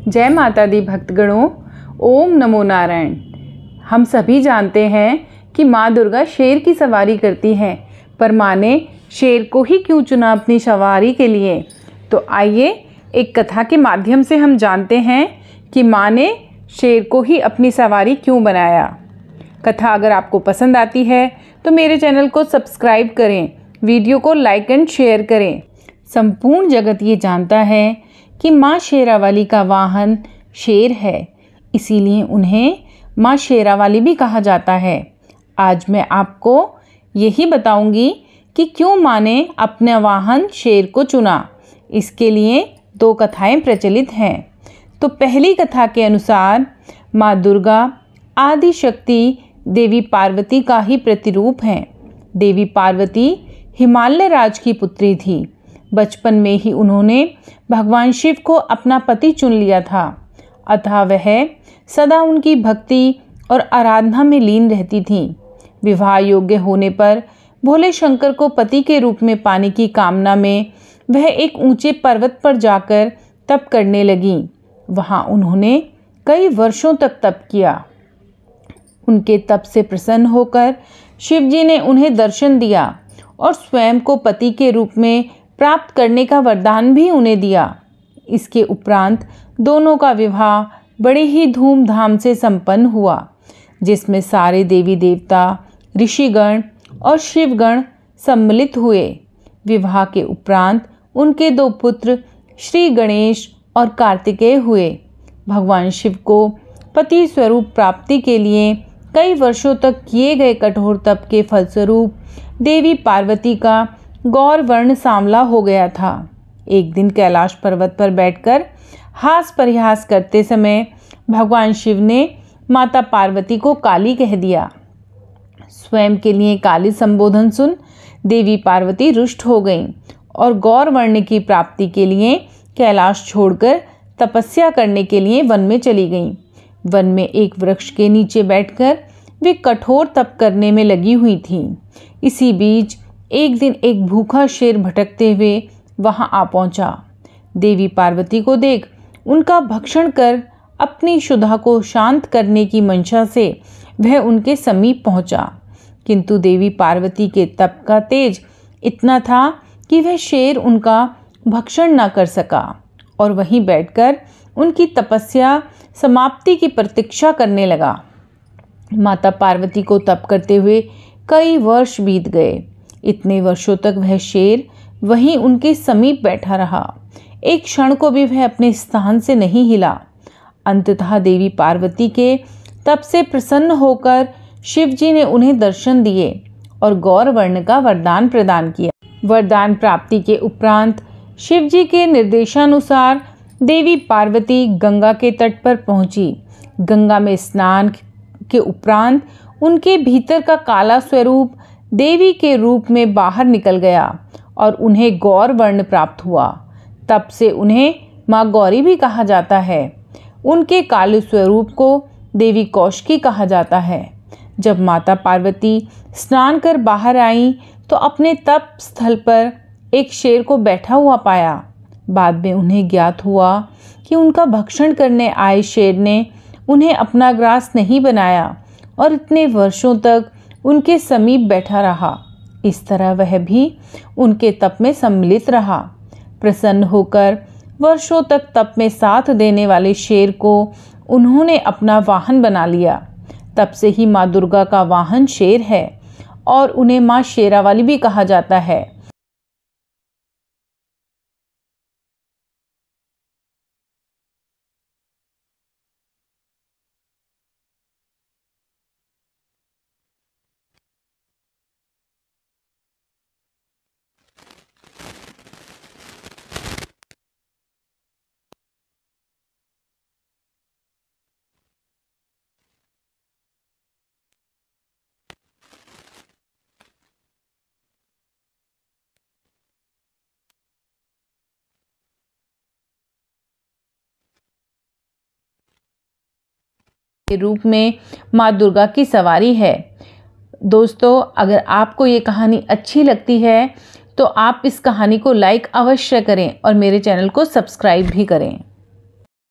जय माता दी भक्तगणों, ओम नमो नारायण। हम सभी जानते हैं कि माँ दुर्गा शेर की सवारी करती हैं, पर माँ ने शेर को ही क्यों चुना अपनी सवारी के लिए? तो आइए एक कथा के माध्यम से हम जानते हैं कि माँ ने शेर को ही अपनी सवारी क्यों बनाया। कथा अगर आपको पसंद आती है तो मेरे चैनल को सब्सक्राइब करें, वीडियो को लाइक एंड शेयर करें। संपूर्ण जगत ये जानता है कि माँ शेरावाली का वाहन शेर है, इसीलिए उन्हें माँ शेरावाली भी कहा जाता है। आज मैं आपको यही बताऊंगी कि क्यों माँ ने अपना वाहन शेर को चुना। इसके लिए दो कथाएं प्रचलित हैं। तो पहली कथा के अनुसार माँ दुर्गा आदि शक्ति देवी पार्वती का ही प्रतिरूप हैं। देवी पार्वती हिमालय राज की पुत्री थी। बचपन में ही उन्होंने भगवान शिव को अपना पति चुन लिया था, अतः वह सदा उनकी भक्ति और आराधना में लीन रहती थीं। विवाह योग्य होने पर भोले शंकर को पति के रूप में पाने की कामना में वह एक ऊंचे पर्वत पर जाकर तप करने लगीं। वहां उन्होंने कई वर्षों तक तप किया। उनके तप से प्रसन्न होकर शिवजी ने उन्हें दर्शन दिया और स्वयं को पति के रूप में प्राप्त करने का वरदान भी उन्हें दिया। इसके उपरांत दोनों का विवाह बड़े ही धूमधाम से संपन्न हुआ, जिसमें सारे देवी देवता, ऋषिगण और शिवगण सम्मिलित हुए। विवाह के उपरांत उनके दो पुत्र श्री गणेश और कार्तिकेय हुए। भगवान शिव को पति स्वरूप प्राप्ति के लिए कई वर्षों तक किए गए कठोर तप के फलस्वरूप देवी पार्वती का गौर वर्ण सांवला हो गया था। एक दिन कैलाश पर्वत पर बैठकर हास परिहास करते समय भगवान शिव ने माता पार्वती को काली कह दिया। स्वयं के लिए काली संबोधन सुन देवी पार्वती रुष्ट हो गईं और गौर वर्ण की प्राप्ति के लिए कैलाश छोड़कर तपस्या करने के लिए वन में चली गईं। वन में एक वृक्ष के नीचे बैठकर वे कठोर तप करने में लगी हुई थीं। इसी बीच एक दिन एक भूखा शेर भटकते हुए वहां आ पहुंचा। देवी पार्वती को देख उनका भक्षण कर अपनी क्षुधा को शांत करने की मंशा से वह उनके समीप पहुंचा, किंतु देवी पार्वती के तप का तेज इतना था कि वह शेर उनका भक्षण न कर सका और वहीं बैठकर उनकी तपस्या समाप्ति की प्रतीक्षा करने लगा। माता पार्वती को तप करते हुए कई वर्ष बीत गए। इतने वर्षों तक वह शेर वहीं उनके समीप बैठा रहा। एक क्षण को भी वह अपने स्थान से नहीं हिला। अंततः देवी पार्वती के तप से प्रसन्न होकर शिवजी ने उन्हें दर्शन दिए और गौर वर्ण का वरदान प्रदान किया। वरदान प्राप्ति के उपरांत शिवजी के निर्देशानुसार देवी पार्वती गंगा के तट पर पहुंची। गंगा में स्नान के उपरांत उनके भीतर का काला स्वरूप देवी के रूप में बाहर निकल गया और उन्हें गौर वर्ण प्राप्त हुआ। तब से उन्हें माँ गौरी भी कहा जाता है। उनके काले स्वरूप को देवी कौशिकी कहा जाता है। जब माता पार्वती स्नान कर बाहर आईं तो अपने तप स्थल पर एक शेर को बैठा हुआ पाया। बाद में उन्हें ज्ञात हुआ कि उनका भक्षण करने आए शेर ने उन्हें अपना ग्रास नहीं बनाया और इतने वर्षों तक उनके समीप बैठा रहा। इस तरह वह भी उनके तप में सम्मिलित रहा। प्रसन्न होकर वर्षों तक तप में साथ देने वाले शेर को उन्होंने अपना वाहन बना लिया। तब से ही माँ दुर्गा का वाहन शेर है और उन्हें माँ शेरावाली भी कहा जाता है। के रूप में माँ दुर्गा की सवारी है। दोस्तों, अगर आपको ये कहानी अच्छी लगती है तो आप इस कहानी को लाइक अवश्य करें और मेरे चैनल को सब्सक्राइब भी करें।